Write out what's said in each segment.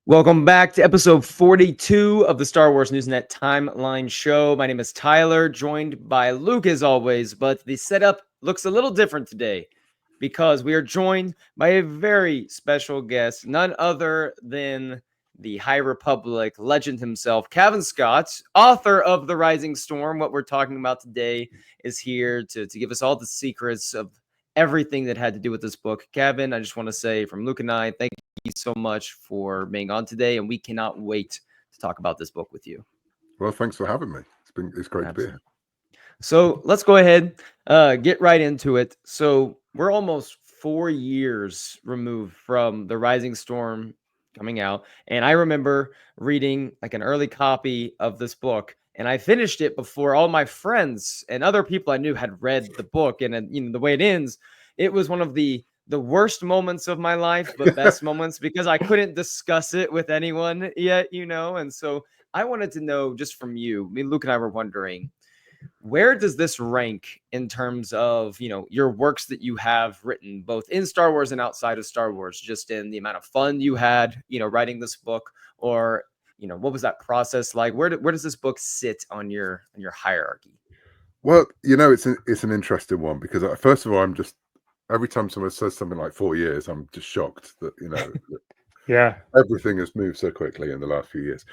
Welcome back to episode 42 of the Star Wars Newsnet Timeline Show. My name is Tyler, joined by Luke as always, but the setup looks a little different today because we are joined by a very special guest, none other than the High Republic legend himself, Cavan Scott, author of The Rising Storm. What we're talking about today is here to give us all the secrets of everything that had to do with this book. Cavan, I just want to say from Luke and I, thank you so much for being on today, and we cannot wait to talk about this book with you. Well, thanks for having me. It's great to be here. So let's go ahead, get right into it. So we're almost 4 years removed from The Rising Storm coming out, and I remember reading like an early copy of this book, and I finished it before all my friends and other people I knew had read the book. And you know, the way it ends, it was one of the worst moments of my life, but best moments, because I couldn't discuss it with anyone yet, you know. And so I wanted to know just from you, I mean, Luke and I were wondering, where does this rank in terms of, you know, your works that you have written, both in Star Wars and outside of Star Wars, just in the amount of fun you had, you know, writing this book, or, you know, what was that process like? Where does this book sit on your hierarchy? Well, you know, it's an interesting one, because first of all, I'm just, every time someone says something like 4 years, I'm just shocked that, you know, yeah, everything has moved so quickly in the last few years.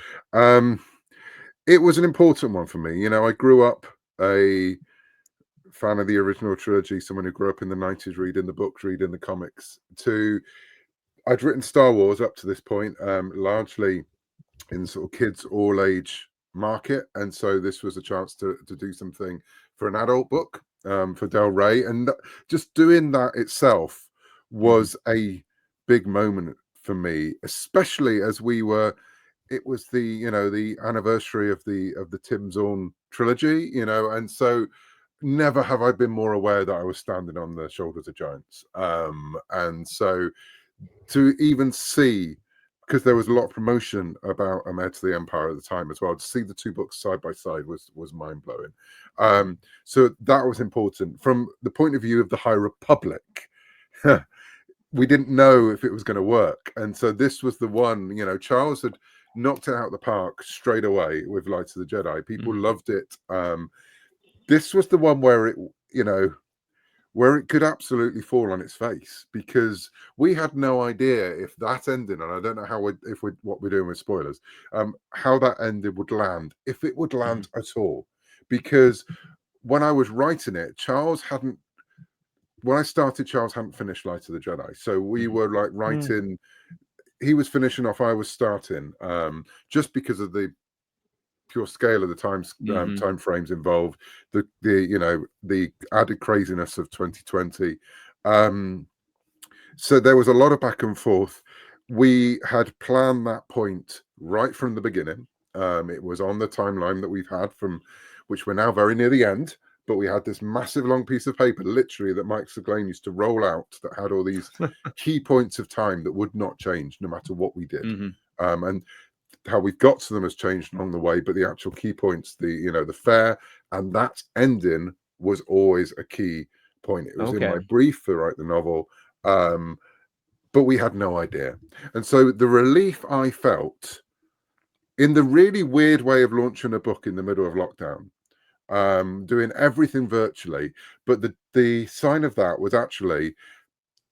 It was an important one for me. You know, I grew up a fan of the original trilogy, someone who grew up in the 90s reading the books, reading the comics. I'd written Star Wars up to this point, largely in sort of kids all age market, and so this was a chance to do something for an adult book, for Del Rey, and just doing that itself was a big moment for me, especially as it was the, you know, the anniversary of the Tim Zorn trilogy, you know, and so never have I been more aware that I was standing on the shoulders of giants. And so to even see, because there was a lot of promotion about Heir to the Empire at the time as well, to see the two books side by side was mind-blowing. So that was important. From the point of view of the High Republic, we didn't know if it was going to work. And so this was the one, you know, Charles had knocked it out of the park straight away with Lights of the Jedi. People loved it. This was the one where it, you know, where it could absolutely fall on its face, because we had no idea if that ending, and I don't know how what we're doing with spoilers, how that ending would land, if it would land at all. Because when I was writing it, when I started, Charles hadn't finished Light of the Jedi. So we were like writing, he was finishing off, I was starting, just because of the pure scale of the time frames involved, the you know, the added craziness of 2020. So there was a lot of back and forth. We had planned that point right from the beginning. It was on the timeline that we've had, from which we're now very near the end, but we had this massive long piece of paper, literally, that Mike Seglain used to roll out, that had all these key points of time that would not change no matter what we did. And how we've got to them has changed along the way, but the actual key points, the fair, and that ending was always a key point. It was in my brief to write the novel, but we had no idea. And so the relief I felt in the really weird way of launching a book in the middle of lockdown, doing everything virtually, but the sign of that was actually,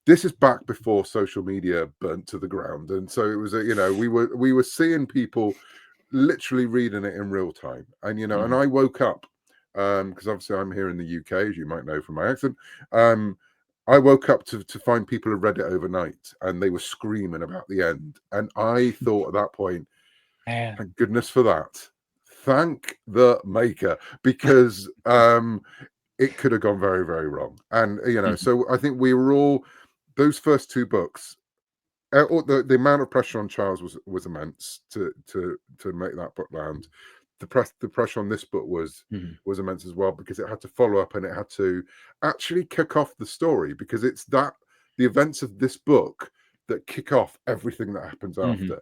this is back before social media burnt to the ground, and so it was we were seeing people literally reading it in real time, and and I woke up, because obviously I'm here in the UK, as you might know from my accent. I woke up to find people had read it overnight, and they were screaming about the end, and I thought at that point, thank goodness for that, thank the maker, because it could have gone very, very wrong. And so I think we were all, those first two books, the amount of pressure on Charles was immense to make that book land. The pressure on this book was immense as well, because it had to follow up, and it had to actually kick off the story, because it's the events of this book that kick off everything that happens after.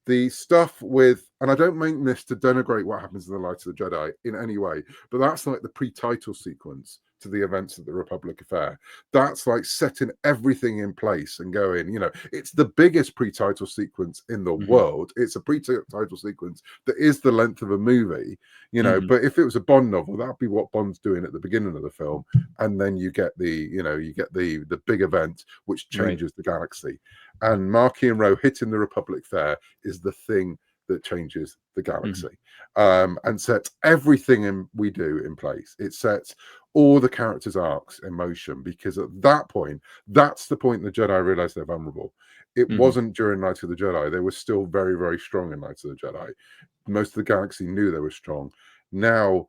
the stuff with, and I don't mean this to denigrate what happens in the Light of the Jedi in any way, but that's like the pre-title sequence to the events of the Republic Affair. That's like setting everything in place and going, it's the biggest pre-title sequence in the world. It's a pre-title sequence that is the length of a movie, but if it was a Bond novel, that'd be what Bond's doing at the beginning of the film, and then you get the big event which changes the galaxy. And Marquis and Rowe hitting the Republic Fair is the thing that changes the galaxy, and sets everything we do in place. It sets all the characters' arcs in motion, because at that point, that's the point the Jedi realize they're vulnerable. It wasn't during Night of the Jedi. They were still very, very strong in Night of the Jedi. Most of the galaxy knew they were strong. Now,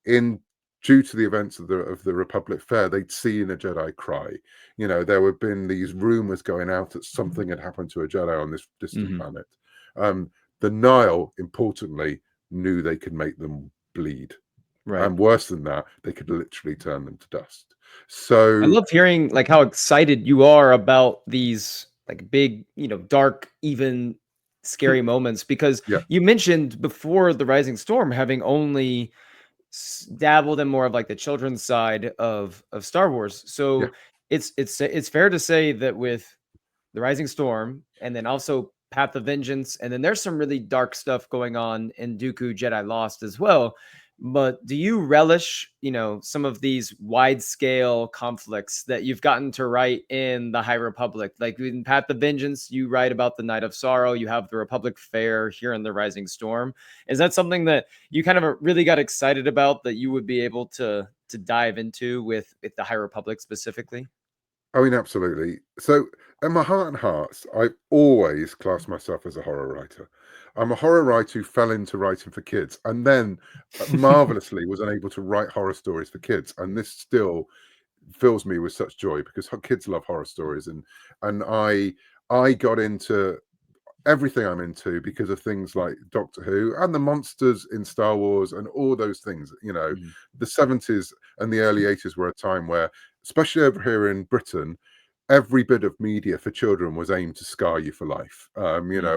due to the events of the Republic Fair, they'd seen a Jedi cry. There had been these rumors going out that something had happened to a Jedi on this distant planet. The Nile, importantly, knew they could make them bleed. Right. And worse than that, they could literally turn them to dust. So I love hearing like how excited you are about these like big, dark, even scary moments, because you mentioned before the Rising Storm having only dabbled in more of like the children's side of Star Wars. So it's fair to say that with the Rising Storm, and then also Path of Vengeance, and then there's some really dark stuff going on in Dooku Jedi Lost as well. But do you relish, some of these wide scale conflicts that you've gotten to write in the High Republic? Like in Path of Vengeance, you write about the Night of Sorrow. You have the Republic Fair here in the Rising Storm. Is that something that you kind of really got excited about, that you would be able to dive into with the High Republic specifically? I mean, absolutely. So, in my heart and hearts, I've always classed myself as a horror writer. I'm a horror writer who fell into writing for kids, and then marvelously was unable to write horror stories for kids. And this still fills me with such joy, because kids love horror stories, and I got into everything I'm into because of things like Doctor Who and the monsters in Star Wars and all those things. The 70s and the early 80s were a time where, especially over here in Britain, every bit of media for children was aimed to scar you for life.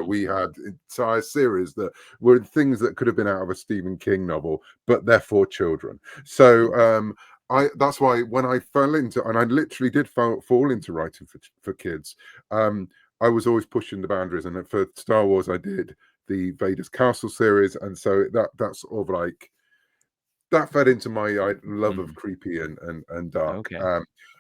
We had entire series that were things that could have been out of a Stephen King novel, but they're for children. So that's why when I fell into, and I literally did fall into writing for kids, I was always pushing the boundaries. And for Star Wars, I did the Vader's Castle series, and so that's sort of like that fed into my love of creepy and dark. Okay.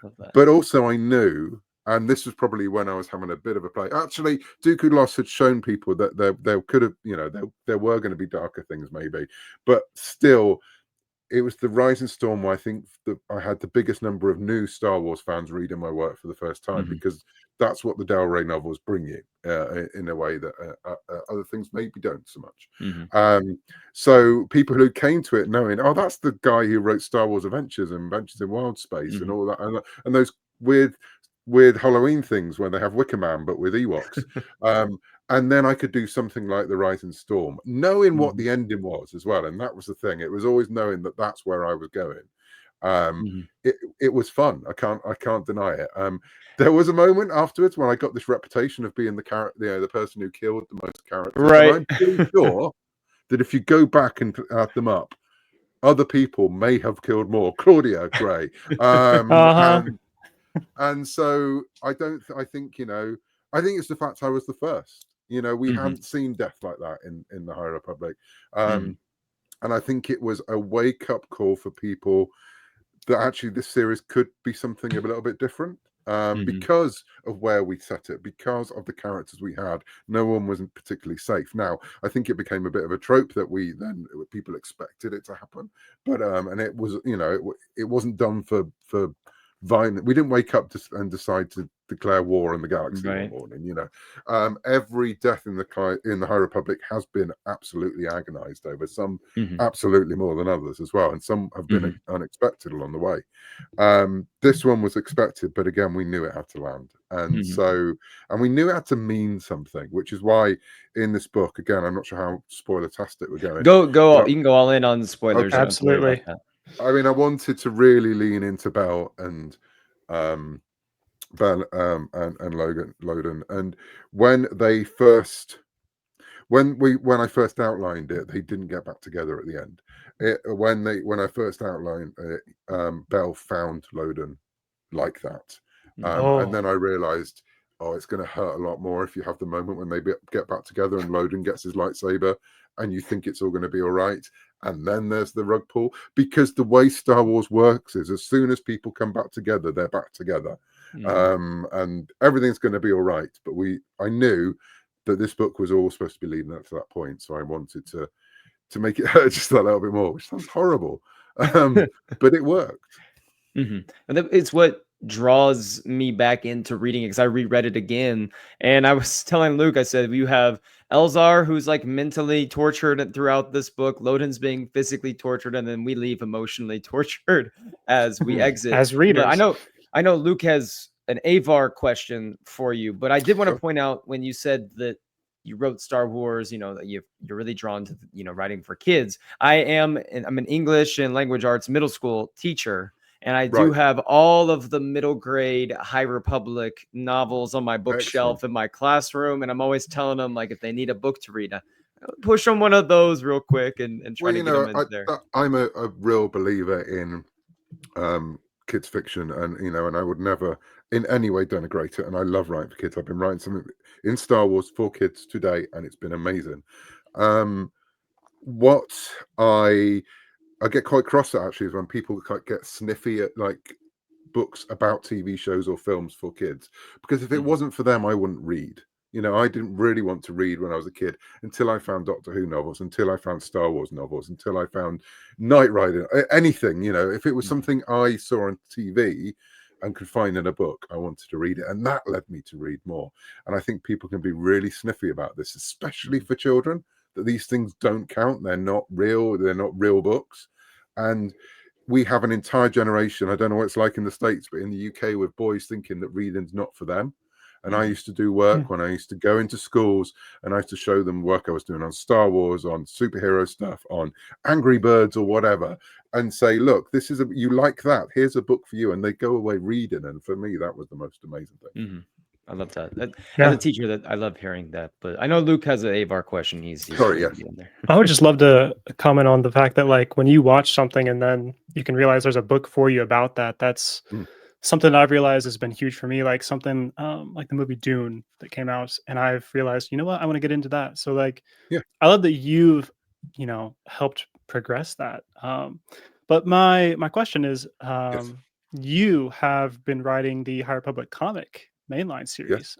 Love that. But also I knew, and this was probably when I was having a bit of a play. Actually, Dooku Lost had shown people that there could have, there were going to be darker things maybe, but still, it was the Rising Storm where I think that I had the biggest number of new Star Wars fans reading my work for the first time, because that's what the Del Rey novels bring you in a way that other things maybe don't so much. So people who came to it knowing, oh, that's the guy who wrote Star Wars Adventures and Adventures in Wild Space and all that, and those weird Halloween things where they have Wicker Man but with Ewoks. And then I could do something like the Rising Storm, knowing what the ending was as well. And that was the thing. It was always knowing that that's where I was going. It was fun. I can't deny it. There was a moment afterwards when I got this reputation of being the person who killed the most characters. Right. And I'm pretty sure that if you go back and add them up, other people may have killed more. Claudia Gray. And so I think it's the fact I was the first. We hadn't seen death like that in the High Republic. And I think it was a wake-up call for people that actually this series could be something a little bit different, because of where we set it, because of the characters we had. No one wasn't particularly safe. Now, I think it became a bit of a trope that people expected it to happen, but and it was, it wasn't done for violent. We didn't wake up and decide to declare war on the galaxy one morning. Every death in the High Republic has been absolutely agonized over. Some absolutely more than others as well, and some have been unexpected along the way. This one was expected, but again, we knew it had to land, and we knew it had to mean something, which is why in this book, again, I'm not sure how spoiler-tastic we're going. Go! You can go all in on spoilers. Okay. Absolutely. I mean, I wanted to really lean into Belle and Belle and Loden, and when when I first outlined it, they didn't get back together at the end. When I first outlined it, Belle found Loden like that, and then I realized, oh, it's going to hurt a lot more if you have the moment when they get back together and Loden gets his lightsaber, and you think it's all going to be all right, and then there's the rug pull. Because the way Star Wars works is, as soon as people come back together, they're back together, and everything's going to be all right. But I knew that this book was all supposed to be leading up to that point, so I wanted to make it hurt just a little bit more, which sounds horrible, but it worked. And it's what draws me back into reading it, because I reread it again, and I was telling Luke, I said, you have Elzar, who's like mentally tortured throughout this book, Loden's being physically tortured, and then we leave emotionally tortured as we exit. as readers. But I know Luke has an Avar question for you, but I did want to point out, when you said that you wrote Star Wars, that you're really drawn to, writing for kids. I'm an English and language arts middle school teacher, and I do have all of the middle grade High Republic novels on my bookshelf in my classroom. And I'm always telling them, like, if they need a book to read, push them one of those real quick and try to get them in there. I'm a real believer in kids fiction, and and I would never in any way denigrate it. And I love writing for kids. I've been writing something in Star Wars for kids today, and it's been amazing. What I get quite cross at, actually, is when people get sniffy at like books about TV shows or films for kids, because if it wasn't for them, I wouldn't read. I didn't really want to read when I was a kid until I found Doctor Who novels, until I found Star Wars novels, until I found Knight Rider, anything. If it was something I saw on TV and could find in a book, I wanted to read it, and that led me to read more. And I think people can be really sniffy about this, especially for children, that these things don't count. They're not real. They're not real books. And we have an entire generation, I don't know what it's like in the States, but in the UK, with boys thinking that reading's not for them. And I used to do work when I used to go into schools, and I used to show them work I was doing on Star Wars, on superhero stuff, on Angry Birds or whatever, and say, look, this is you like that, here's a book for you. And they go away reading. And for me, that was the most amazing thing. I love that. As a teacher, that I love hearing that. But I know Luke has an Avar question. He's sorry, yes. in there. I would just love to comment on the fact that, like, when you watch something and then you can realize there's a book for you about that, that's something I've realized has been huge for me. Like something like the movie Dune that came out, and I've realized, you know what, I want to get into that. So like, I love that you've, helped progress that. But my question is, you have been writing the High Republic comic mainline series,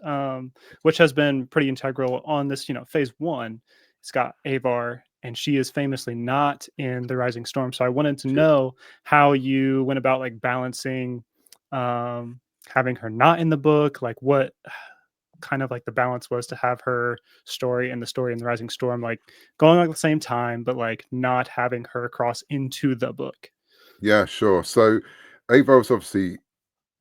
which has been pretty integral on this, phase one. It's got Avar, and she is famously not in the Rising Storm. So I wanted to know how you went about like balancing having her not in the book, like what kind of like the balance was to have her story and the story in the Rising Storm like going on at the same time, but like not having her cross into the book. Yeah, sure. So Avar was obviously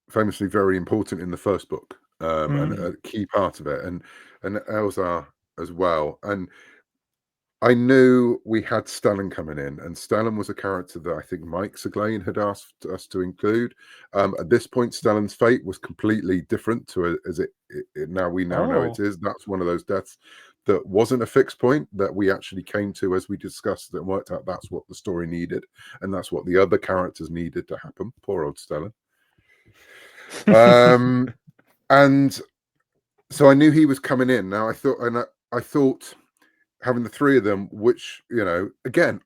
famously very important in the first book, and a key part of it, and Elzar as well. And I knew we had Stellan coming in, and Stellan was a character that I think Mike Seglain had asked us to include. At this point, Stellan's fate was completely different to as it now know it is. That's one of those deaths that wasn't a fixed point, that we actually came to as we discussed it and worked out that's what the story needed, and that's what the other characters needed to happen. Poor old Stellan. And so I knew he was coming in. Now I thought having the three of them, which, again,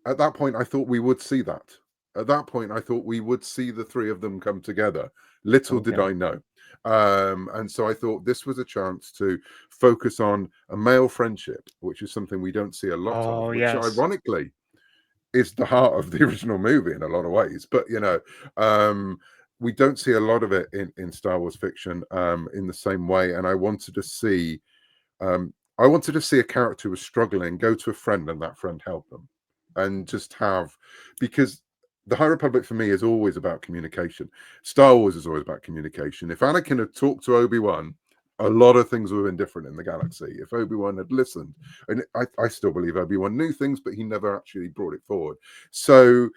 at that point, I thought we would see that. At that point, I thought we would see the three of them come together. Little did I know. And so I thought this was a chance to focus on a male friendship, which is something we don't see a lot of, which ironically is the heart of the original movie in a lot of ways. But, we don't see a lot of it in Star Wars fiction in the same way. And I wanted to see a character who was struggling, go to a friend, and that friend help them, and just because the High Republic for me is always about communication. Star Wars is always about communication. If Anakin had talked to Obi-Wan, a lot of things would have been different in the galaxy. If Obi-Wan had listened, and I still believe Obi-Wan knew things, but he never actually brought it forward. So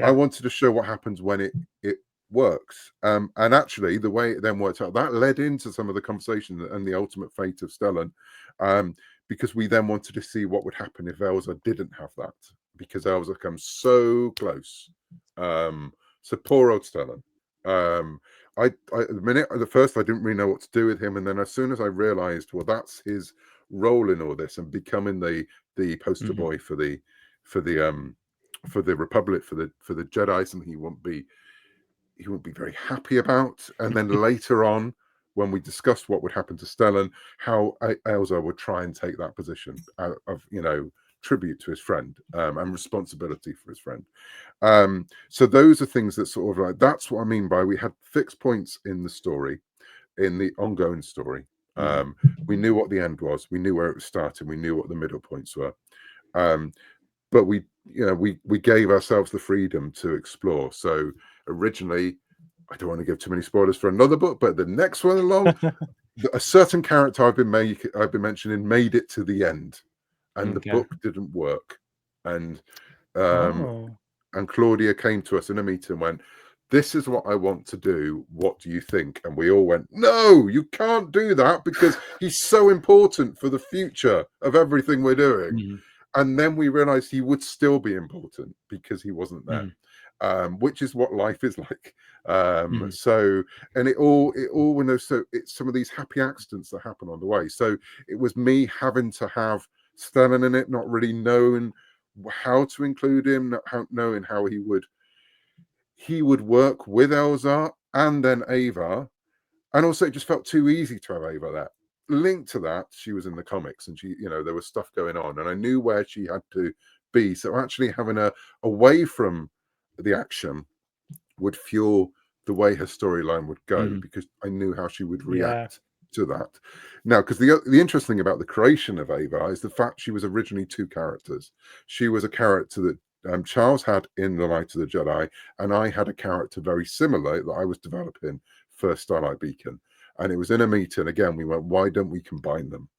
I wanted to show what happens when it works. And actually, the way it then worked out, that led into some of the conversation and the ultimate fate of Stellan, because we then wanted to see what would happen if Elsa didn't have that, because Elsa comes so close. So poor old Stellan. At first I didn't really know what to do with him, and then as soon as I realized, well, that's his role in all this, and becoming the poster boy for the Republic, for the Jedi, something he won't be very happy about. And then later on, when we discussed what would happen to Stellan, how Elsa would try and take that position of tribute to his friend, and responsibility for his friend. So those are things that sort of like, that's what I mean by we had fixed points in the story, in the ongoing story. We knew what the end was, we knew where it was starting, we knew what the middle points were, but we gave ourselves the freedom to explore. So originally, I don't want to give too many spoilers for another book, but the next one along, a certain character I've been mentioning made it to the end, and the book didn't work, and Claudia came to us in a meeting and went, "This is what I want to do. What do you think?" And we all went, "No, you can't do that, because he's so important for the future of everything we're doing." And then we realized he would still be important because he wasn't there, which is what life is like. So, and it all so it's some of these happy accidents that happen on the way. So it was me having to have Stellan in it, not really knowing how to include him, not knowing how he would work with Elsa and then Ava. And also it just felt too easy to have Ava there. Linked to that, she was in the comics, and she, there was stuff going on, and I knew where she had to be. So actually having her away from the action would fuel the way her storyline would go, because I knew how she would react to that. Now, because the interesting thing about the creation of Ava is the fact she was originally two characters. She was a character that Charles had in The Light of the Jedi, and I had a character very similar that I was developing for Starlight Beacon. And it was in a meeting again, we went, why don't we combine them?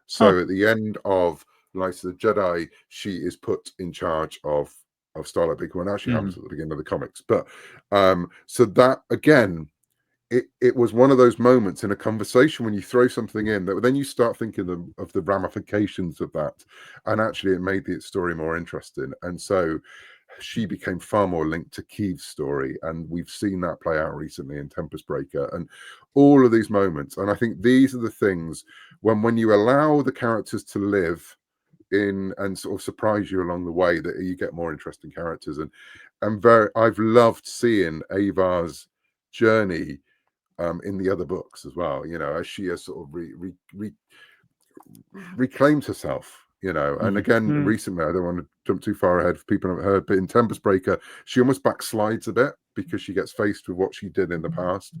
So at the end of Light of the Jedi, she is put in charge of Starlight Beacon, when actually happens at the beginning of the comics. But so that again, it was one of those moments in a conversation when you throw something in that then you start thinking of the ramifications of that, and actually it made the story more interesting. And so she became far more linked to Keith's story, and we've seen that play out recently in Tempest Breaker and all of these moments. And I think these are the things when you allow the characters to live in and sort of surprise you along the way, that you get more interesting characters. And I've loved seeing Ava's journey in the other books as well, as she has sort of reclaimed herself, and again, recently, I don't want to jump too far ahead for people who haven't heard, but in Tempest Breaker, she almost backslides a bit because she gets faced with what she did in the past.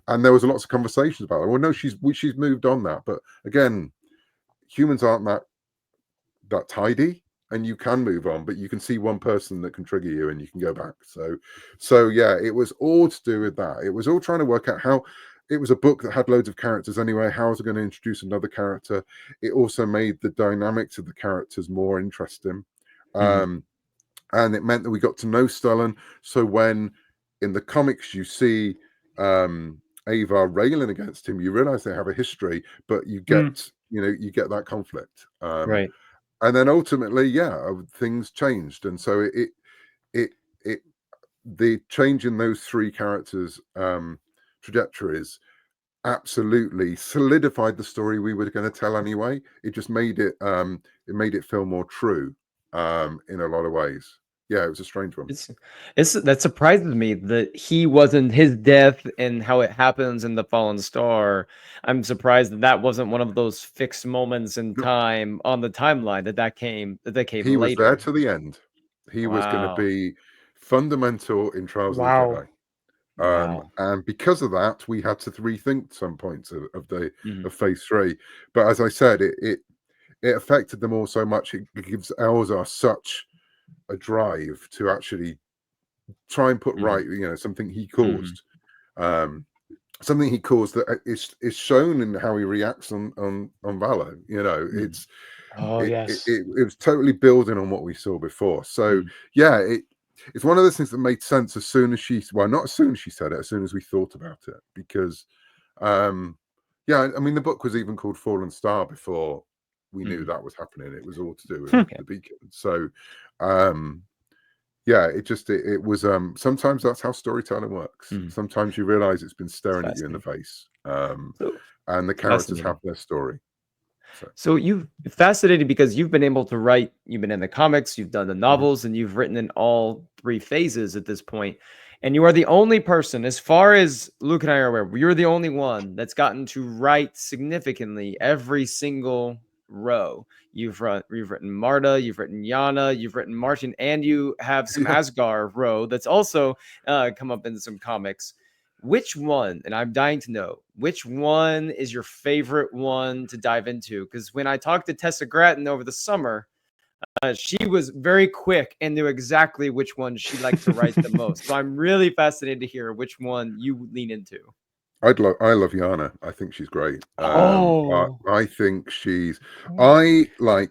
And there was lots of conversations about it. Well, no, she's moved on that. But again, humans aren't that tidy, and you can move on, but you can see one person that can trigger you and you can go back. So yeah, it was all to do with that. It was all trying to work out how. It was a book that had loads of characters anyway. How was I going to introduce another character? It also made the dynamics of the characters more interesting. And it meant that we got to know Stellan. So when in the comics you see Ava railing against him, you realize they have a history, but you get you get that conflict. Right. And then ultimately, things changed. And so the change in those three characters' trajectories absolutely solidified the story we were going to tell anyway. It just made it feel more true in a lot of ways. Yeah, it was a strange one. It's that surprises me that he wasn't his death and how it happens in the Fallen Star. I'm surprised that wasn't one of those fixed moments in time on the timeline that came He later. was there to the end. He was going to be fundamental in Trials of the Jedi. And because of that, we had to rethink some points of Phase 3. But as I said, it affected them all so much. It gives Elzar such a drive to actually try and put right, something he caused. Something he caused that is shown in how he reacts on Valo. It's it was totally building on what we saw before. So it's one of those things that made sense as soon as not as soon as she said it, as soon as we thought about it. Because I mean, the book was even called Fallen Star before we knew that was happening. It was all to do with Okay. the beacon. So, yeah, it was. Sometimes that's how storytelling works. Sometimes you realize it's been staring at you in the face, and the characters have their story. So you've fascinating because you've been able to write. You've been in the comics, you've done the novels, and you've written in all three phases at this point. And you are the only person, as far as Luke and I are aware, you're the only one that's gotten to write significantly every single row. You've written Marta, you've written Yana, you've written Martin, and you have some Asgard row that's also come up in some comics. Which one, and I'm dying to know, which one is your favorite one to dive into? Because when I talked to Tessa Gratton over the summer, she was very quick and knew exactly which one she liked to write the most. So I'm really fascinated to hear which one you lean into. I love Yana. I think she's great. I think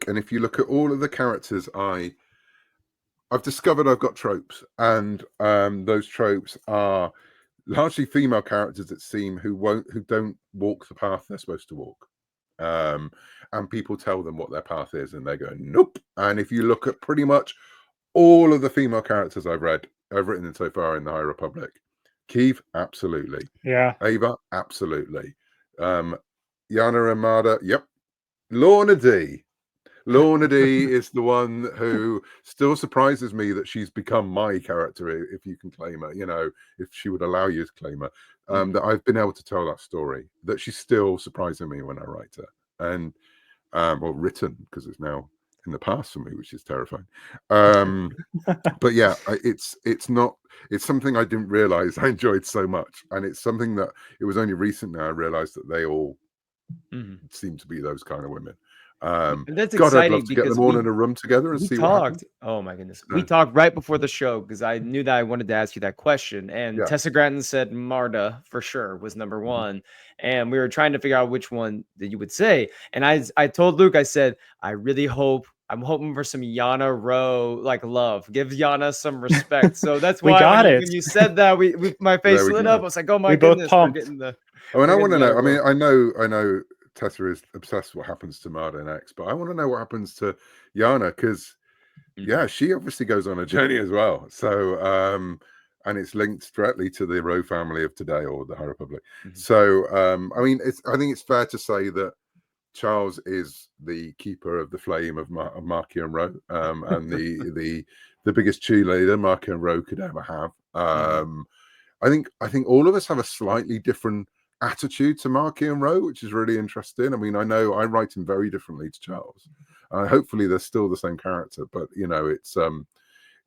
and if you look at all of the characters, I've discovered I've got tropes, and those tropes are largely female characters that seem who don't walk the path they're supposed to walk. And people tell them what their path is, and they go, nope. And if you look at pretty much all of the female characters I've written in so far in the High Republic, Keeve, absolutely. Yeah. Ava, absolutely. Yana and Marta, yep. Lorna D. Lorna D is the one who still surprises me that she's become my character, if you can claim her, if she would allow you to claim her, that I've been able to tell that story, that she's still surprising me when I write her. And or written, because it's now in the past for me, which is terrifying. But yeah, it's something I didn't realize I enjoyed so much, and it's something that it was only recent now I realized that they all seem to be those kind of women. That's God, I'd exciting love to get because them all in a room together and see what happens. Oh my goodness. We talked right before the show because I knew that I wanted to ask you that question. And Tessa Gratton said Marta for sure was number one. And we were trying to figure out which one that you would say. And I told Luke, I said, I'm hoping for some Yana Rowe like love. Give Yana some respect. So that's why when you said that, my face lit up. I was like, oh my goodness, we're getting the. Oh, and I want to know. I mean, I know Tessa is obsessed with what happens to Marta and X, but I want to know what happens to Yana, because she obviously goes on a journey as well. So and it's linked directly to the Rowe family of today, or the High Republic. So I mean, I think it's fair to say that Charles is the keeper of the flame of Markian Rowe, and the biggest cheerleader Markian Rowe could ever have. I think all of us have a slightly different attitude to Markian Rowe, which is really interesting. I mean, I know I write him very differently to Charles. Hopefully they're still the same character, but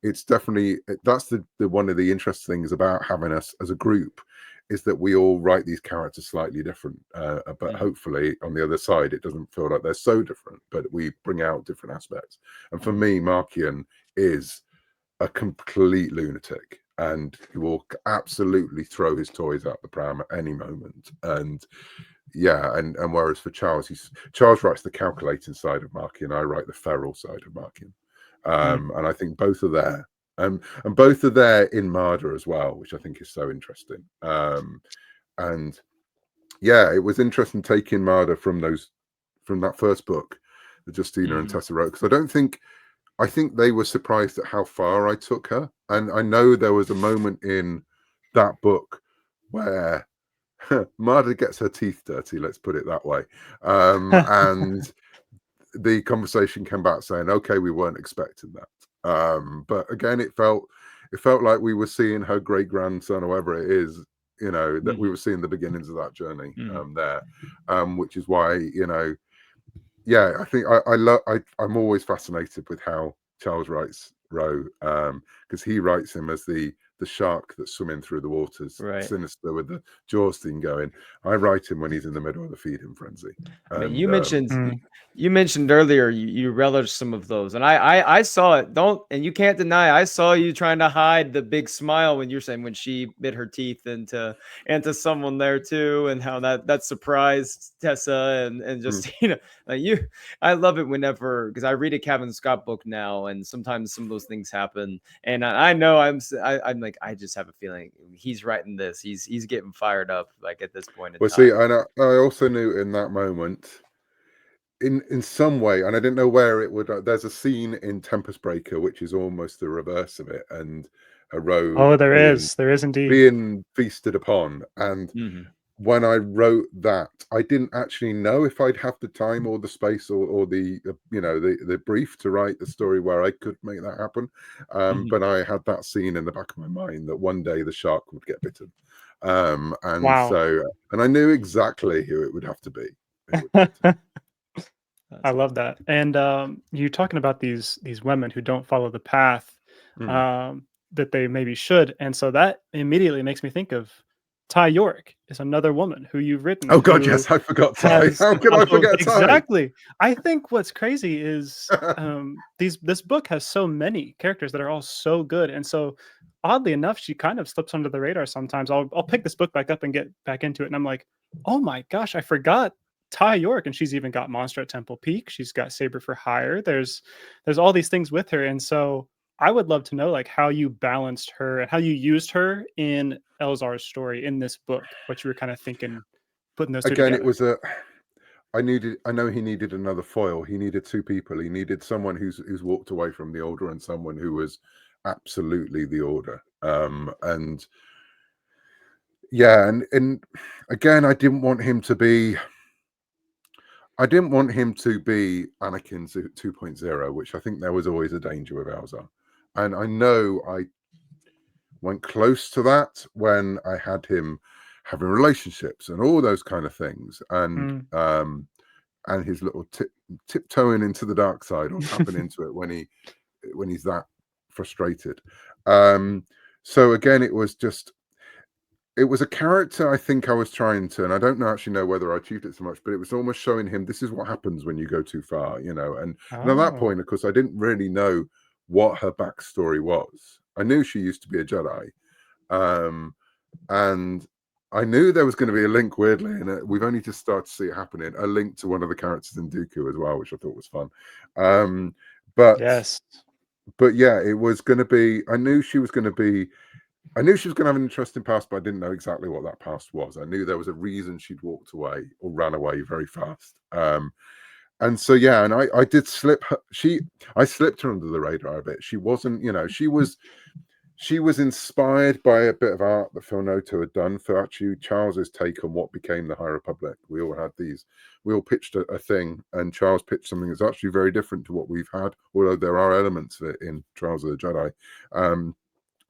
it's definitely, that's the one of the interesting things about having us as a group, is that we all write these characters slightly different, but hopefully on the other side it doesn't feel like they're so different, but we bring out different aspects. And for me, Markian is a complete lunatic, and he will absolutely throw his toys out the pram at any moment. And and whereas for Charles, Charles writes the calculating side of Markian, I write the feral side of Markian. And I think both are there. And both are there in Marder as well, which I think is so interesting. And yeah, it was interesting taking Marder from that first book, the Justina and Tessa wrote, because I think they were surprised at how far I took her. And I know there was a moment in that book where Marder gets her teeth dirty, let's put it that way. And the conversation came back saying, okay, we weren't expecting that. But again, it felt like we were seeing her great grandson, or whatever it is, that we were seeing the beginnings of that journey there. Which is why, I think I'm always fascinated with how Charles writes Rowe, because he writes him as the shark that's swimming through the waters, sinister with the jaws thing going. I write him when he's in the middle of the feeding frenzy. I mean, you mentioned earlier you relish some of those, and I saw it. And you can't deny, I saw you trying to hide the big smile when you're saying when she bit her teeth into someone there too, and how that surprised Tessa, and just I love it whenever, because I read a Cavan Scott book now, and sometimes some of those things happen, and I know I'm like, I just have a feeling he's writing this, he's getting fired up like at this point in time. See, and I also knew in that moment, in some way, and I didn't know where it would. There's a scene in Tempest Breaker which is almost the reverse of it, and a rogue Oh, there is indeed. being feasted upon. And Mhm. when I wrote that, I didn't actually know if I'd have the time or the space or the the brief to write the story where I could make that happen. Mhm. But I had that scene in the back of my mind that one day the shark would get bitten. And Wow. so, and I knew exactly who it would have to be. It would have to I love that. And you talking about these women who don't follow the path be. that they maybe should, and so that immediately makes me think of Ty York is another woman who you've written. Oh God, who yes, I forgot Ty. has How could I forget Ty? exactly. I think what's crazy is this book has so many characters that are all so good, and so oddly enough, she kind of slips under the radar sometimes. I'll pick this book back up and get back into it, and I'm like, oh my gosh, I forgot Ty York, and she's even got Monster at Temple Peak. She's got Saber for Hire. There's all these things with her, and so I would love to know like how you balanced her and how you used her in Elzar's story in this book. What you were kind of thinking, putting those two Again, together. it was I know he needed another foil. He needed two people. He needed someone who's walked away from the Order and someone who was absolutely the Order. And yeah, and again, I didn't want him to be Anakin 2.0, which I think there was always a danger with Elzar. And I know I went close to that when I had him having relationships and all those kind of things. And his little tiptoeing into the dark side or tapping into it when he's that frustrated. So again, it was a character I think I was trying to, and I don't actually know whether I achieved it so much, but it was almost showing him this is what happens when you go too far, and at that Oh, point, of course, I didn't really know what her backstory was. I knew she used to be a Jedi, and I knew there was going to be a link, weirdly, and we've only just started to see it happening, a link to one of the characters in Dooku as well, which I thought was fun. But yes. yeah, it was going to be, I knew she was going to have an interesting past, but I didn't know exactly what that past was. I knew there was a reason she'd walked away or ran away very fast. And so, yeah, and I did slip her, I slipped her under the radar a bit. She wasn't, she was inspired by a bit of art that Phil Noto had done for actually Charles's take on what became the High Republic. We all pitched a thing, and Charles pitched something that's actually very different to what we've had, although there are elements of it in Trials of the Jedi.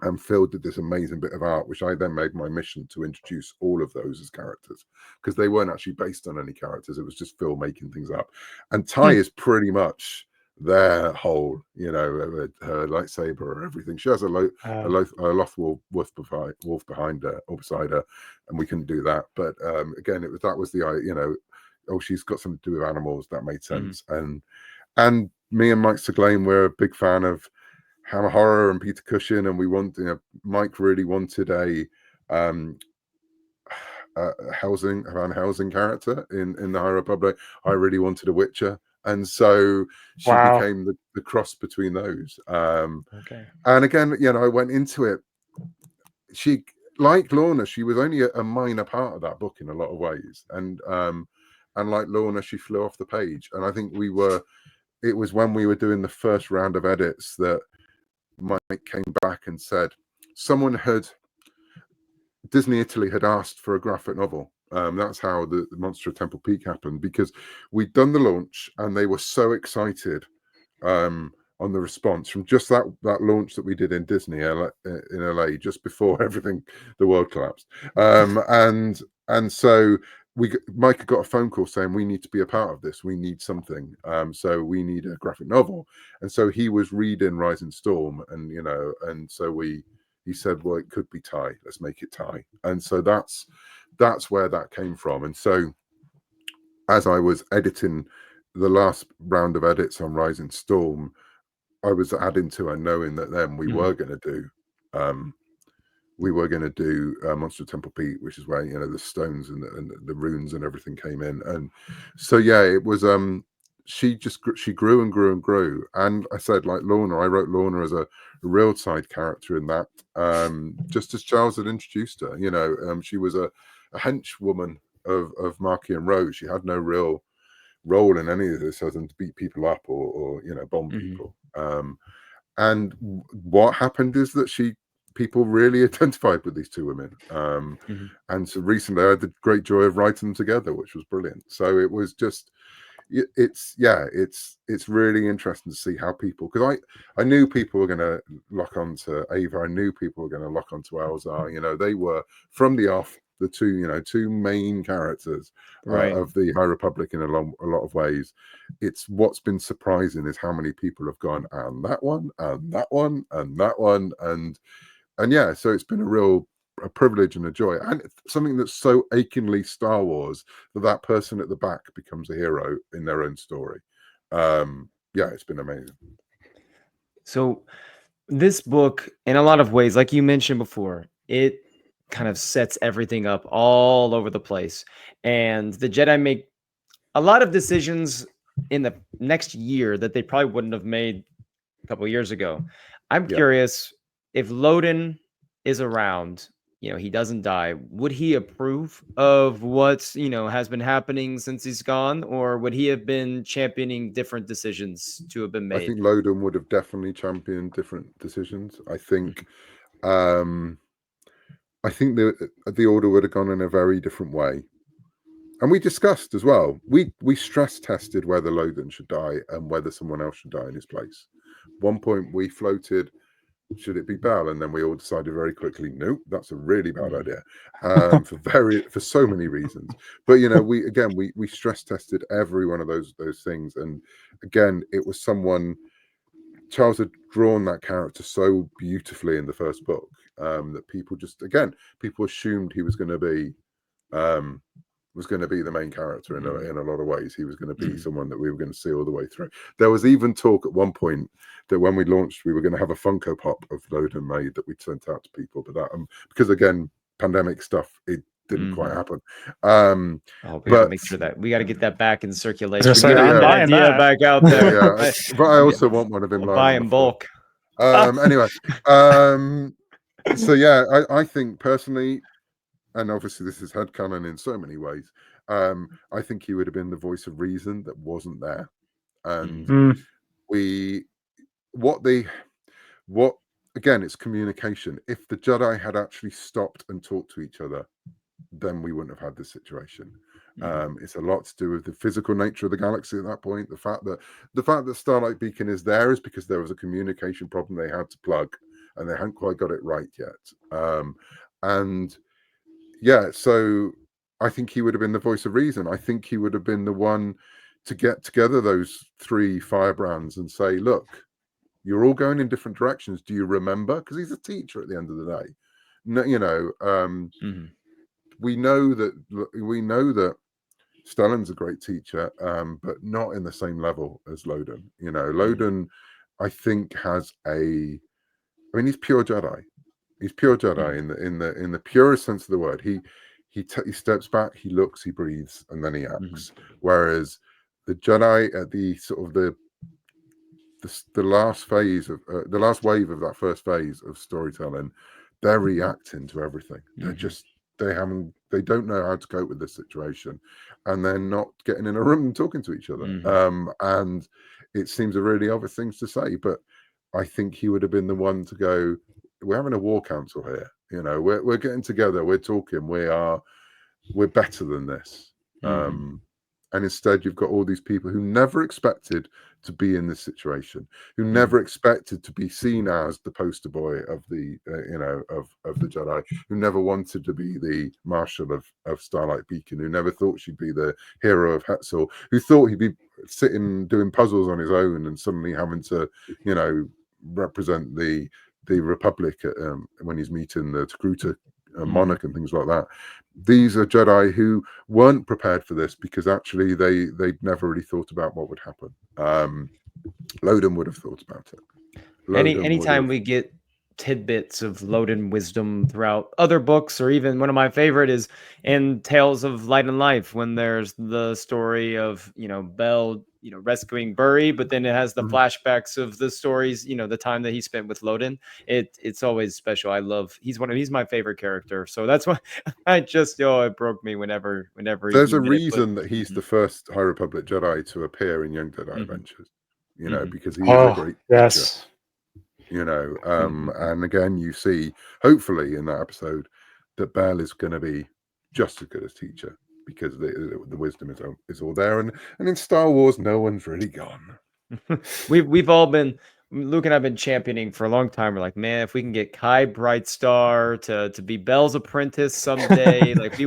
And Phil did this amazing bit of art, which I then made my mission to introduce all of those as characters, because they weren't actually based on any characters. It was just Phil making things up. And Ty is pretty much their whole, her lightsaber or everything. She has a Loth wolf behind her or beside her, and we couldn't do that. But again, that was the she's got something to do with animals. That made sense. And me and Mike Seglain were a big fan of Hammer Horror and Peter Cushing, and Mike really wanted a housing character in the High Republic. I really wanted a Witcher, and so she became the cross between those. Okay. And again, I went into it. She, like Lorna, she was only a minor part of that book in a lot of ways, and like Lorna, she flew off the page. And I think it was when we were doing the first round of edits that Mike came back and said Disney Italy had asked for a graphic novel. That's how the Monster of Temple Peak happened, because we'd done the launch and they were so excited on the response from just that launch that we did in Disney in LA just before the world collapsed. And so Mike had got a phone call saying we need to be a part of this. We need something. So we need a graphic novel. And so he was reading Rising Storm, and so he said, well, it could be Ty. Let's make it Ty. And so that's where that came from. And so as I was editing the last round of edits on Rising Storm, I was adding to and knowing that then we were going to do Monster Temple Peak, which is where the stones and the runes and everything came in. And so yeah, it was she grew and grew and grew. And I said, like Lorna, I wrote Lorna as a real side character in that, just as Charles had introduced her. She was a henchwoman of Marky and Rose. She had no real role in any of this other than to beat people up or you know, bomb people. And what happened is that people really identified with these two women. And so recently I had the great joy of writing them together, which was brilliant. So it was just, it's really interesting to see how people, because I knew people were going to lock onto Ava. I knew people were going to lock onto Elzar. You know, they were from the off the two main characters of the High Republic in a lot of ways. It's what's been surprising is how many people have gone, and that one, and that one, and that one, and yeah. So it's been a privilege and a joy, and something that's so achingly Star Wars that person at the back becomes a hero in their own story. Yeah, it's been amazing. So this book, in a lot of ways, like you mentioned before, it kind of sets everything up all over the place. And the Jedi make a lot of decisions in the next year that they probably wouldn't have made a couple of years ago. I'm curious, if Loden is around, you know, he doesn't die, would he approve of what's, you know, has been happening since he's gone, or would he have been championing different decisions to have been made? I think Loden would have definitely championed different decisions. I think the order would have gone in a very different way. And we discussed as well, we stress tested whether Loden should die and whether someone else should die in his place. One point we floated, should it be Bell? And then we all decided very quickly, nope, that's a really bad idea, for so many reasons. But you know, we stress tested every one of those things, and again, it was someone. Charles had drawn that character so beautifully in the first book that people assumed he was going to be the main character in a lot of ways. He was going to be someone that we were going to see all the way through. There was even talk at one point that when we launched, we were going to have a Funko Pop of Loden made that we'd sent out to people, but that because again, pandemic stuff, it didn't quite happen. We got to make sure that we got to get that back in circulation. I'm buying that back out there. But I also want one of him. We'll buy in bulk. Anyway, so yeah, I think personally, and obviously this is headcanon in so many ways, I think he would have been the voice of reason that wasn't there. And again, it's communication. If the Jedi had actually stopped and talked to each other, then we wouldn't have had this situation. It's a lot to do with the physical nature of the galaxy at that point. The fact that Starlight Beacon is there is because there was a communication problem they had to plug, and they hadn't quite got it right yet. And yeah, so I think he would have been the voice of reason. I think he would have been the one to get together those three firebrands and say, look, you're all going in different directions. Do you remember? Because he's a teacher at the end of the day. No, you know, we know that Stellan's a great teacher, but not in the same level as Loden. You know, Loden, I think, he's pure Jedi. He's pure Jedi in the purest sense of the word. He steps back, he looks, he breathes, and then he acts. Whereas the Jedi at the sort of the last phase of the last wave of that first phase of storytelling, they're reacting to everything. They don't know how to cope with this situation, and they're not getting in a room and talking to each other. And it seems a really obvious thing to say, but I think he would have been the one to go, we're having a war council here. You know, we're getting together, we're talking, we're better than this. And instead, you've got all these people who never expected to be in this situation, who never expected to be seen as the poster boy of the, of the Jedi, who never wanted to be the Marshal of Starlight Beacon, who never thought she'd be the hero of Hetzel, who thought he'd be sitting doing puzzles on his own and suddenly having to, represent the Republic when he's meeting the Togruta monarch and things like that. These are Jedi who weren't prepared for this because actually they'd never really thought about what would happen. Loden would have thought about it. Anytime we get tidbits of Loden wisdom throughout other books, or even one of my favorite is in Tales of Light and Life, when there's the story of, Bell, rescuing Burry, but then it has the flashbacks of the stories, the time that he spent with Loden. It's always special. I love, he's my favorite character. So that's why it broke me whenever There's he a did it. But reason that he's the first High Republic Jedi to appear in Young Jedi Adventures, because he is a great teacher. Yes. And again, you see, hopefully in that episode, that Bell is going to be just as good as teacher, because the wisdom is all there, and in Star Wars, no one's really gone. We've all been, Luke and I've been championing for a long time. We're like, man, if we can get Kai Brightstar to be Bell's apprentice someday, like we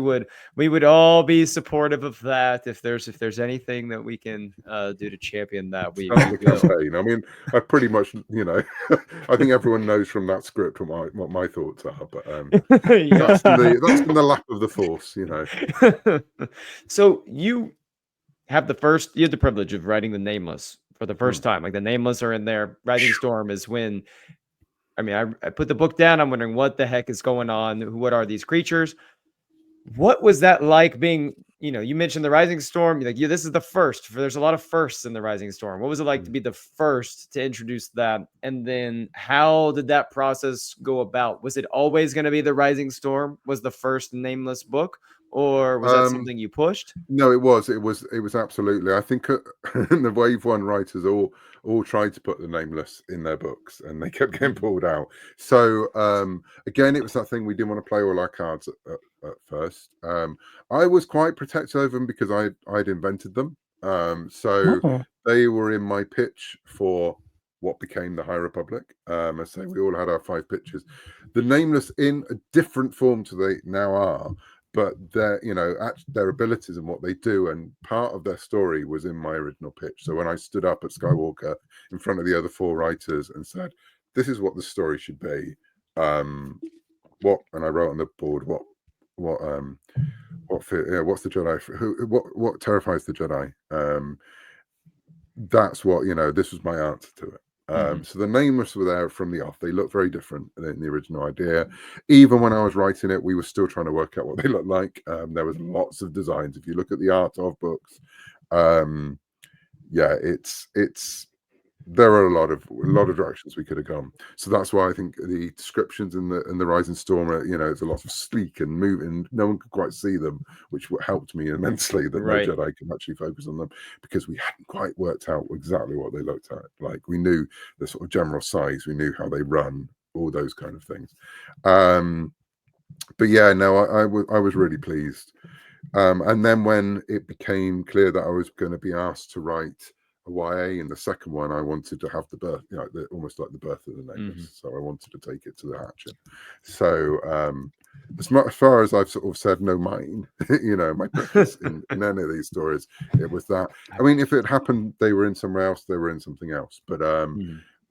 would all be supportive of that. If there's anything that we can do to champion that, we Start the will. campaign. I mean, I pretty much, I think everyone knows from that script what my thoughts are, but that's in the lap of the Force, So you have the privilege of writing the Nameless for the first time. Like the Nameless are in there. Rising Storm is when, I put the book down. I'm wondering what the heck is going on. What are these creatures? What was that like being, you mentioned the Rising Storm. You're like, this is the first. There's a lot of firsts in the Rising Storm. What was it like to be the first to introduce that? And then how did that process go about? Was it always going to be the Rising Storm was the first Nameless book? Or was that something you pushed? No, it was absolutely. I think the Wave One writers all tried to put the Nameless in their books, and they kept getting pulled out. So again, it was that thing, we didn't want to play all our cards at first. I was quite protective of them because I'd invented them. So they were in my pitch for what became the High Republic. I say we all had our 5 pitches. The Nameless in a different form to they now are, but their their abilities and what they do, and part of their story was in my original pitch. So when I stood up at Skywalker in front of the other 4 writers and said, this is what the story should be, and I wrote on the board what's the Jedi, what terrifies the Jedi, that's what, this was my answer to it. So the Nameless were there from the off. They look very different than the original idea. Even when I was writing it, we were still trying to work out what they look like. There was lots of designs. If you look at the art of books, there are a lot of directions we could have gone. So that's why I think the descriptions in the Rising Storm are, it's a lot of sleek and moving. No one could quite see them, which helped me immensely that no Jedi can actually focus on them, because we hadn't quite worked out exactly what they looked at. Like, we knew the sort of general size, we knew how they run, all those kind of things. But yeah, no, I was really pleased. And then when it became clear that I was going to be asked to write YA in the second one, I wanted to have the birth, almost like the birth of the Nameless. So I wanted to take it to the hatchet. So as far as I've sort of said, no, mine, my purpose in any of these stories, it was that. I mean, if it happened, they were in somewhere else, they were in something else. But I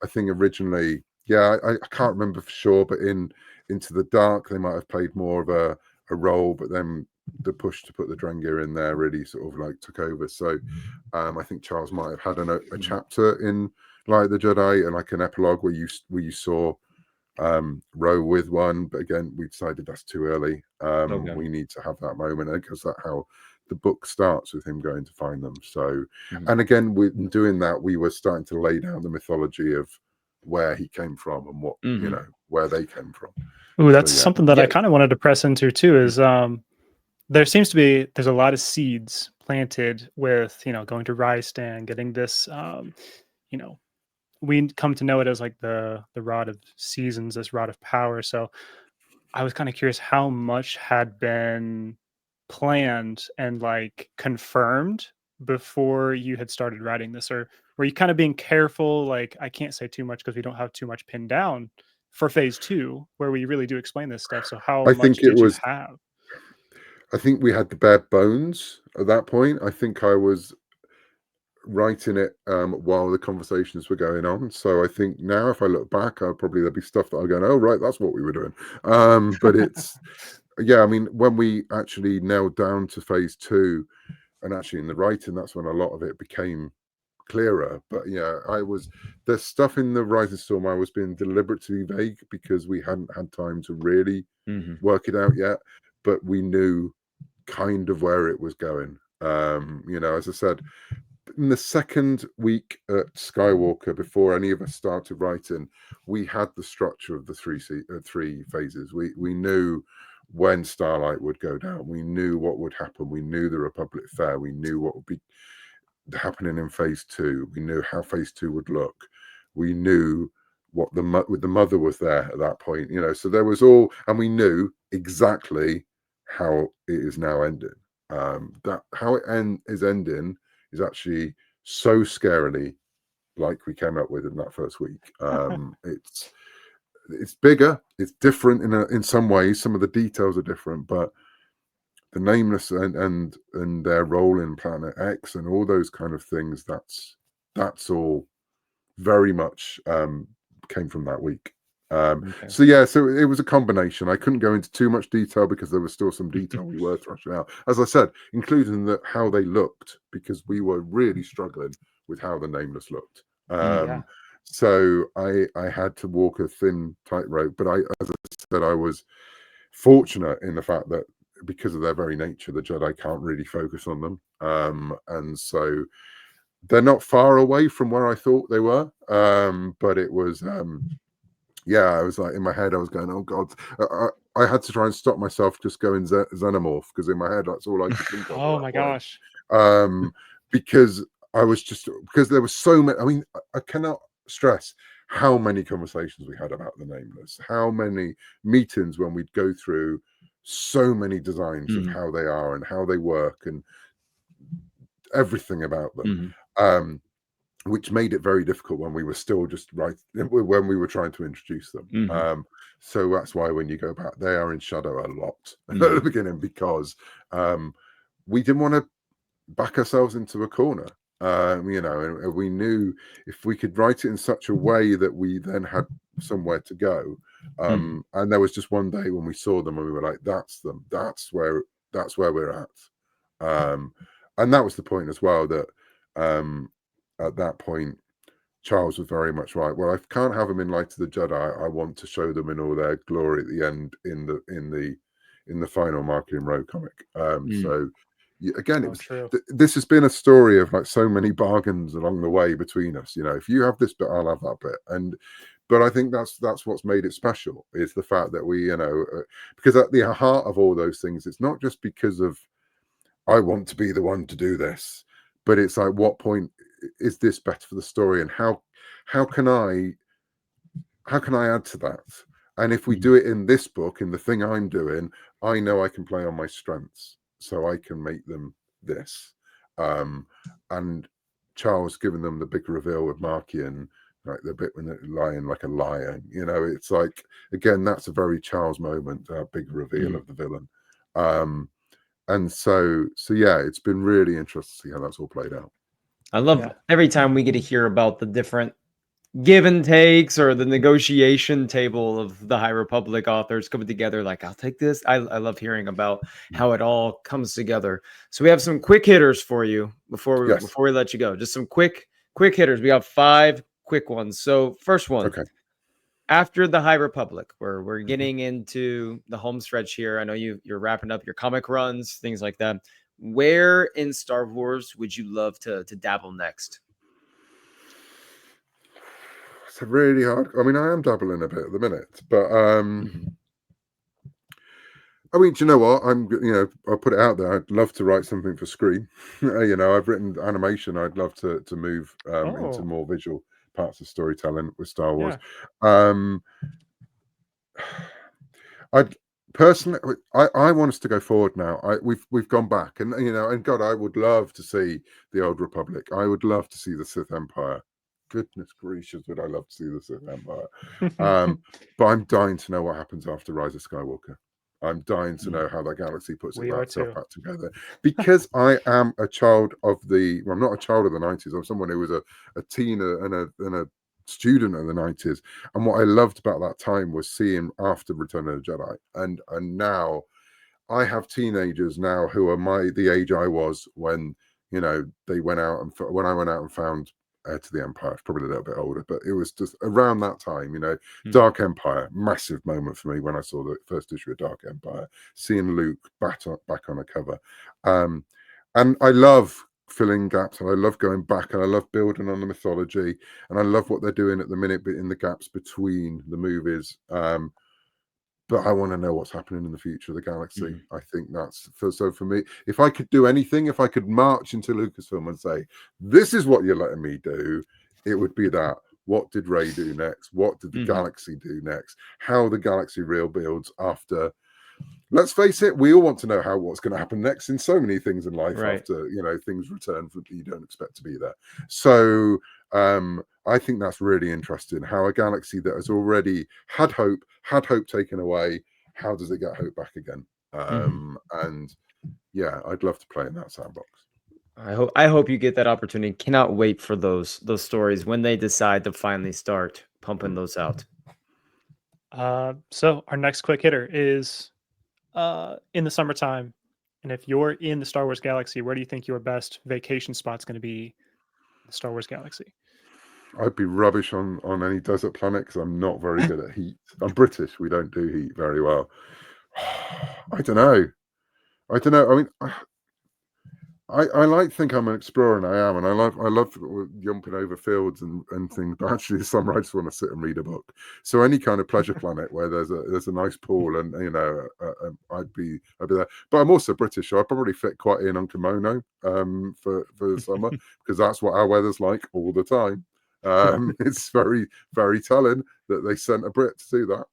think originally, I can't remember for sure, but in Into the Dark, they might have played more of a role, but then the push to put the Drengir in there really sort of like took over. So I think Charles might have had a chapter in Light of the Jedi and like an epilogue where you saw Roe with one, but again we decided that's too early. We need to have that moment, because that's how the book starts, with him going to find them. So and again, with doing that, we were starting to lay down the mythology of where he came from and what where they came from. Ooh, that's something that I kind of wanted to press into too, is there's a lot of seeds planted with, going to Rystan, getting this, we come to know it as like the rod of seasons, this rod of power. So I was kind of curious how much had been planned and like confirmed before you had started writing this, or were you kind of being careful? Like, I can't say too much because we don't have too much pinned down for phase 2, where we really do explain this stuff. So how much did you have? I think we had the bare bones at that point. I think I was writing it while the conversations were going on. So I think now, if I look back, there'll be stuff that I'm going, oh, right, that's what we were doing. But it's, I mean, when we actually nailed down to phase 2, and actually in the writing, that's when a lot of it became clearer. But yeah, there's stuff in the Rising Storm I was being deliberately vague because we hadn't had time to really work it out yet, but we knew kind of where it was going. As I said, in the second week at Skywalker, before any of us started writing, we had the structure of the three phases. We knew when Starlight would go down. We knew what would happen. We knew the Republic Fair. We knew what would be happening in phase 2. We knew how phase 2 would look. We knew what the mother was there at that point. So there was all, and we knew exactly how it is now ending. That how it is ending is actually so scarily like we came up with in that first week. It's bigger, it's different in some ways. Some of the details are different, but the Nameless and their role in Planet X and all those kind of things, that's all very much came from that week. So it was a combination. I couldn't go into too much detail because there was still some detail we were thrashing out, as I said, including how they looked, because we were really struggling with how the Nameless looked. So I had to walk a thin tightrope, but as I said, I was fortunate in the fact that because of their very nature, the Jedi can't really focus on them, and so they're not far away from where I thought they were. But it was I was like, in my head I was going, oh god, I had to try and stop myself just going xenomorph, because in my head that's all I could think of. Oh my gosh. Because there was so many. I mean, I cannot stress how many conversations we had about the Nameless, how many meetings when we'd go through so many designs of how they are and how they work and everything about them, which made it very difficult when we were still just when we were trying to introduce them. So that's why when you go back, they are in shadow a lot at the beginning, because we didn't want to back ourselves into a corner. And we knew if we could write it in such a way that we then had somewhere to go. And there was just one day when we saw them and we were like, that's them, that's where we're at. And that was the point as well, that at that point Charles was very much right. Well, I can't have them in Light of the Jedi. I want to show them in all their glory at the end in the final Marketing Row comic. So again, this has been a story of like so many bargains along the way between us. If you have this bit, I'll have that bit. But I think that's what's made it special, is the fact that we, because at the heart of all those things, it's not just because of I want to be the one to do this, but it's like, what point is this better for the story, and how can I add to that? And if we do it in this book, in the thing I'm doing, I know I can play on my strengths, so I can make them this. And Charles giving them the big reveal with Markian, like the bit when they're lying like a lion, it's like, again, that's a very Charles moment, big reveal of the villain. And so yeah, it's been really interesting to see how that's all played out. I love every time we get to hear about the different give and takes or the negotiation table of the High Republic authors coming together. Like, I'll take this. I love hearing about how it all comes together. So we have some quick hitters for you before we let you go. Just some quick hitters. We have 5 quick ones. So first one. Okay. After the High Republic, where we're getting into the home stretch here. I know you're wrapping up your comic runs, things like that. Where in Star Wars would you love to dabble next? It's a really hard. I mean, I am dabbling a bit at the minute, but I mean, do you know what? I'll put it out there. I'd love to write something for screen. I've written animation. I'd love to move into more visual parts of storytelling with Star Wars. I'd personally, I want us to go forward now. We've gone back, and and God, I would love to see the Old Republic. I would love to see the Sith Empire. Goodness gracious, would I love to see the Sith Empire? But I'm dying to know what happens after Rise of Skywalker. I'm dying to know how that galaxy puts itself back together, because I am a child of I'm not a child of the 90s. I'm someone who was a teen and a student of the 90s, and what I loved about that time was seeing after Return of the Jedi, and now I have teenagers now who are the age I was when you know, they went out and when I went out and found Heir to the Empire, it's probably a little bit older, but it was just around that time, you know. Dark Empire, massive moment for me when I saw the first issue of Dark Empire, seeing Luke back on a cover. And I love filling gaps, and I love going back, and I love building on the mythology, and I love what they're doing at the minute, but in the gaps between the movies. But I want to know what's happening in the future of the galaxy. I think that's so for me. If I could do anything, if I could march into Lucasfilm and say, "This is what you're letting me do," it would be that. What did Rey do next? What did the galaxy do next? How the galaxy real builds after. Let's face it, we all want to know what's going to happen next in so many things in life after, you know, things return that you don't expect to be there. So I think that's really interesting. How a galaxy that has already had hope taken away, how does it get hope back again? And yeah, I'd love to play in that sandbox. I hope you get that opportunity. Cannot wait for those stories when they decide to finally start pumping those out. So our next quick hitter is in the summertime, and if you're in the Star Wars galaxy, where do you think your best vacation spot's going to be in the Star Wars galaxy? I'd be rubbish on any desert planet because I'm not very good at heat. I'm British. We don't do heat very well. I don't know. I mean, I like to think I'm an explorer, and I am, and I love jumping over fields and things. But actually, this summer I just want to sit and read a book. So any kind of pleasure planet where there's a nice pool, and you know, I'd be there. But I'm also British, so I probably fit quite in on kimono for the summer because that's what our weather's like all the time. It's very, very telling that they sent a Brit to do that.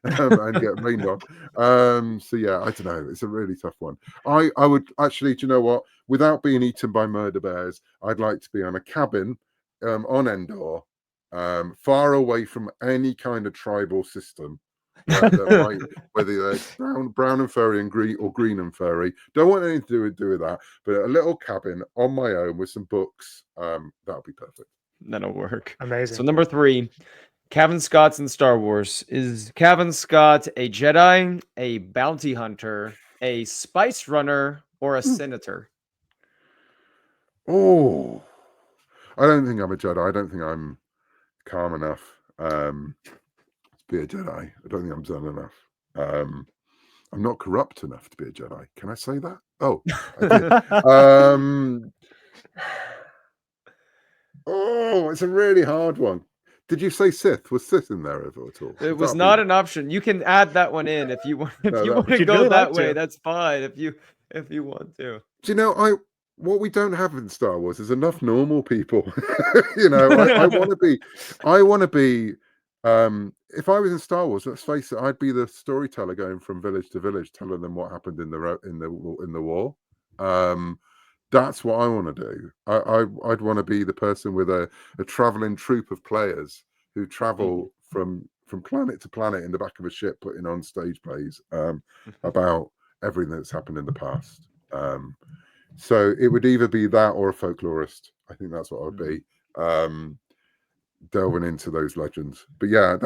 And get rained on. So yeah, I don't know. It's a really tough one. I would actually, do you know what? Without being eaten by murder bears, I'd like to be on a cabin on Endor, far away from any kind of tribal system. That might, whether they're brown and furry and green and furry. Don't want anything to do with that. But a little cabin on my own with some books, that'll be perfect. That'll work. Amazing. So number 3. Cavan Scott's in Star Wars. Is Cavan Scott a Jedi, a bounty hunter, a spice runner, or a senator? Oh, I don't think I'm a Jedi. I don't think I'm calm enough to be a Jedi. I don't think I'm zen enough. I'm not corrupt enough to be a Jedi. Can I say that? Oh, I did. Oh, it's a really hard one. Did you say Sith? Was Sith in there at all? It was not an option. You can add that one in if you want. If you want to go really that like way, to. that's fine. If you want to. Do you know what we don't have in Star Wars is enough normal people. You know, I want to be. If I was in Star Wars, let's face it, I'd be the storyteller going from village to village, telling them what happened in the war. That's what I want to do. I'd want to be the person with a traveling troupe of players who travel from planet to planet in the back of a ship, putting on stage plays about everything that's happened in the past. So it would either be that or a folklorist. I think that's what I would be, delving into those legends. But yeah, I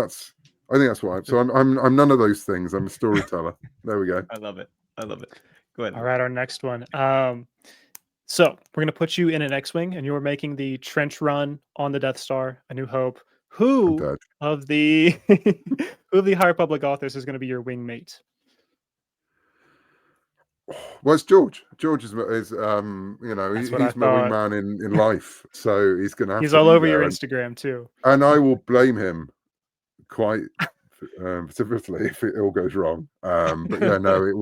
think that's what I'm none of those things. I'm a storyteller. There we go. I love it. Go ahead. All right, our next one. So we're going to put you in an X-Wing, and you're making the trench run on the Death Star, A New Hope. Who of the High Republic authors is going to be your wingmate? Well, it's George. George is you know, he's my wingman in life, so he's going to have. He's all over your Instagram too, and I will blame him quite severely if it all goes wrong. But yeah, no, it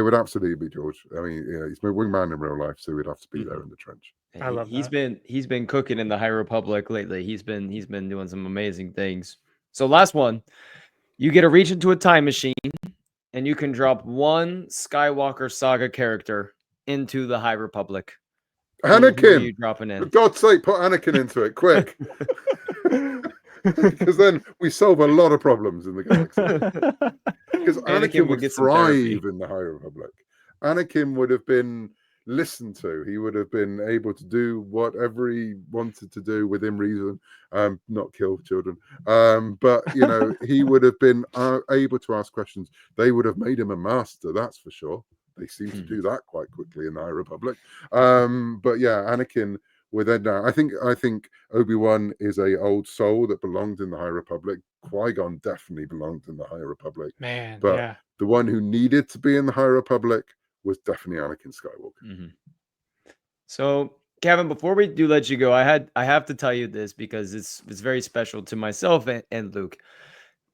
would absolutely be George. I mean, yeah, he's my wingman in real life, so we'd have to be there in the trench. I love he's been cooking in the High Republic lately. He's been doing some amazing things. So last one, you get to reach into a time machine and you can drop one Skywalker saga character into the High Republic. Anakin, who are you dropping in? For God's sake, put Anakin into it quick. Because then we solve a lot of problems in the galaxy. Because Anakin would thrive in the High Republic. Anakin would have been listened to. He would have been able to do whatever he wanted to do within reason, not kill children. But you know, he would have been able to ask questions. They would have made him a master, that's for sure. They seem to do that quite quickly in the High Republic. But yeah, Anakin. With Ed now, I think Obi-Wan is a old soul that belonged in the High Republic. Qui-Gon definitely belonged in the High Republic. Man, but yeah. the one who needed to be in the High Republic was definitely Anakin Skywalker. So, Kevin, before we do let you go, I have to tell you this because it's very special to myself and Luke.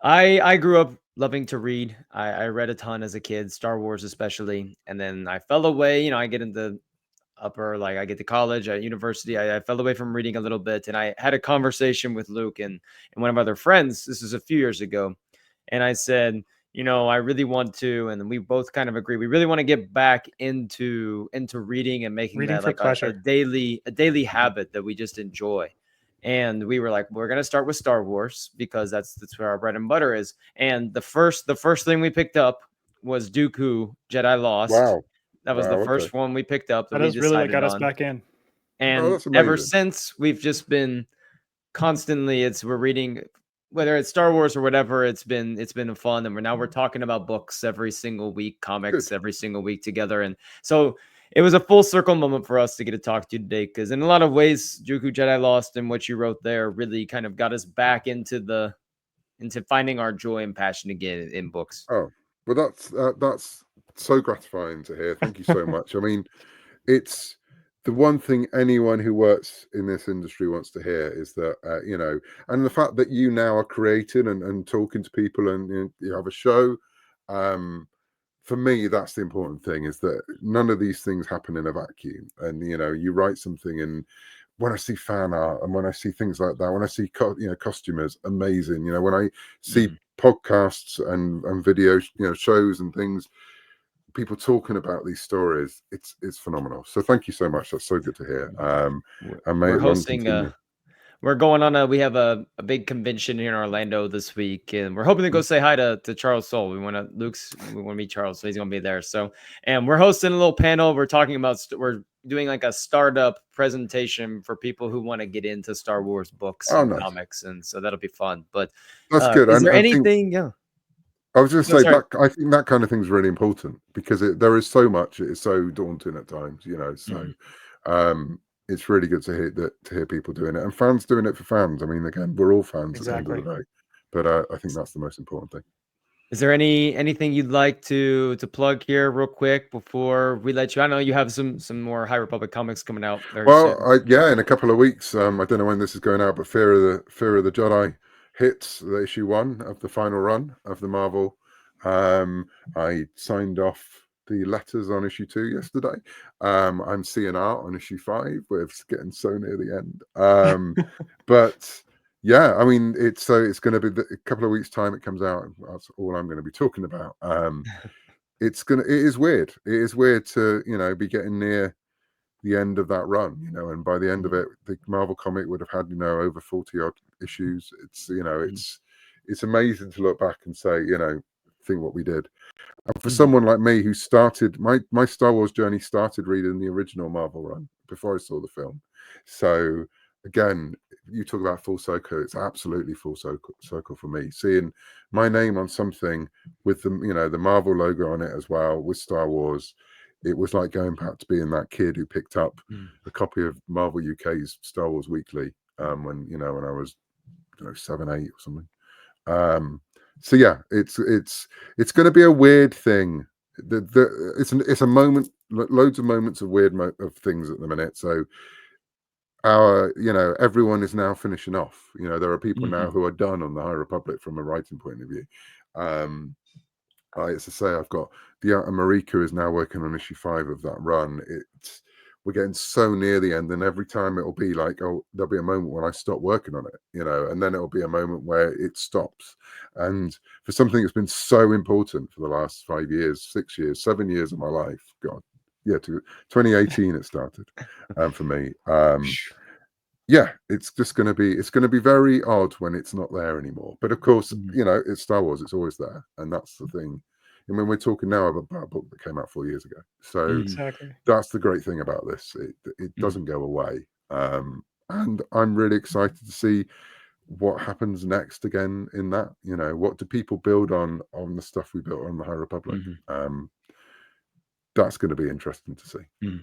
I grew up loving to read. I read a ton as a kid, Star Wars especially, and then I fell away. I get into I get to college, at university, I fell away from reading a little bit, and I had a conversation with Luke and one of my other friends. This is a few years ago, and I said, I really want to, and we both kind of agree. We really want to get back into reading and making Reading that for like a pleasure. daily habit that we just enjoy. And we were like, we're gonna start with Star Wars because that's where our bread and butter is. And the first thing we picked up was Dooku Jedi Lost. Wow. That was the Wow, first okay. one we picked up that That we is really what decided got us on. back in. Oh, And that's ever amazing. since, we've just been constantly, we're reading, whether it's Star Wars or whatever. It's been fun, and we're talking about books every single week, comics Good. every single week together. And so it was a full circle moment for us to get to talk to you today, because in a lot of ways, Dooku Jedi Lost and what you wrote there really kind of got us back into finding our joy and passion again in books. Oh, well, that's so gratifying to hear. Thank you so much. I mean, it's the one thing anyone who works in this industry wants to hear is that, and the fact that you now are creating and talking to people, and you have a show. For me, that's the important thing, is that none of these things happen in a vacuum. And, you write something, and when I see fan art and when I see things like that, when I see, costumers, amazing. When I see podcasts and videos, shows and things, people talking about these stories, it's phenomenal. So thank you so much. That's so good to hear. And may We're it long hosting continue. We're going on we have a big convention here in Orlando this week, and we're hoping to go say hi to Charles Soule. We want to meet Charles, so he's going to be there. So, and we're hosting a little panel. We're talking about, we're doing like a startup presentation for people who want to get into Star Wars books and Nice. comics. And so that'll be fun. But That's good. is there I think, anything? Yeah. I was just No, say sorry. that I think that kind of thing is really important, because there is so much. It is so daunting at times, So it's really good to hear people doing it, and fans doing it for fans. I mean, again, we're all fans at the end of the day, but I think that's the most important thing. Is there anything you'd like to plug here real quick before we let you? I know you have some more High Republic comics coming out very soon. In a couple of weeks. I don't know when this is going out, but Fear of the Jedi hits the issue 1 of the final run of the Marvel. I signed off the letters on issue 2 yesterday. I'm seeing art on issue 5. We're getting so near the end. But yeah, I mean, it's going to be a couple of weeks' time. It comes out. That's all I'm going to be talking about. It is weird. It is weird to be getting near the end of that run, and by the end of it, the Marvel comic would have had over 40 odd issues. It's it's amazing to look back and say, think what we did. And for someone like me who started my Star Wars journey, started reading the original Marvel run before I saw the film. So again, you talk about full circle. It's absolutely full circle for me. Seeing my name on something with the the Marvel logo on it as well, with Star Wars, it was like going back to being that kid who picked up a copy of Marvel UK's Star Wars Weekly when I was 7, 8 or something. So yeah, it's going to be a weird thing. It's a moment, loads of moments of weird of things at the minute. So everyone is now finishing off. There are people now who are done on the High Republic from a writing point of view. As I say, I've got Marika is now working on issue 5 of that run. We're getting so near the end, and every time it'll be like, oh, there'll be a moment when I stop working on it, and then it'll be a moment where it stops. And for something that's been so important for the last 5 years, 6 years, 7 years of my life, God, yeah, to 2018 it started for me. Yeah, it's going to be very odd when it's not there anymore. But of course, it's Star Wars; it's always there, and that's the thing. I mean, we're talking now about a book that came out 4 years ago, so that's the great thing about this. It doesn't go away, and I'm really excited to see what happens next again in that. What do people build on the stuff we built on the High Republic? that's going to be interesting to see.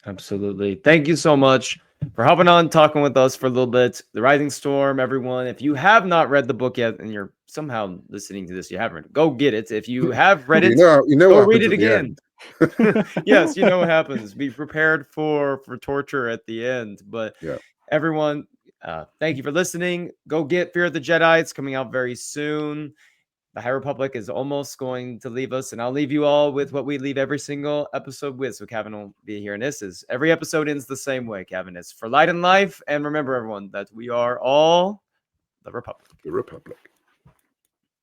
Absolutely. Thank you so much for hopping on, talking with us for a little bit. The Rising Storm, everyone. If you have not read the book yet and you're somehow listening to this, you haven't read it, go get it. If you have read it, you know go what read happens it at the again. end. Yes, you know what happens. Be prepared for torture at the end. But Yeah. everyone, thank you for listening. Go get Fear of the Jedi. It's coming out very soon. The High Republic is almost going to leave us, and I'll leave you all with what we leave every single episode with. So Cavan will be here, and this is every episode ends the same way. Cavan is for light and life, and remember, everyone, that we are all the Republic. The Republic.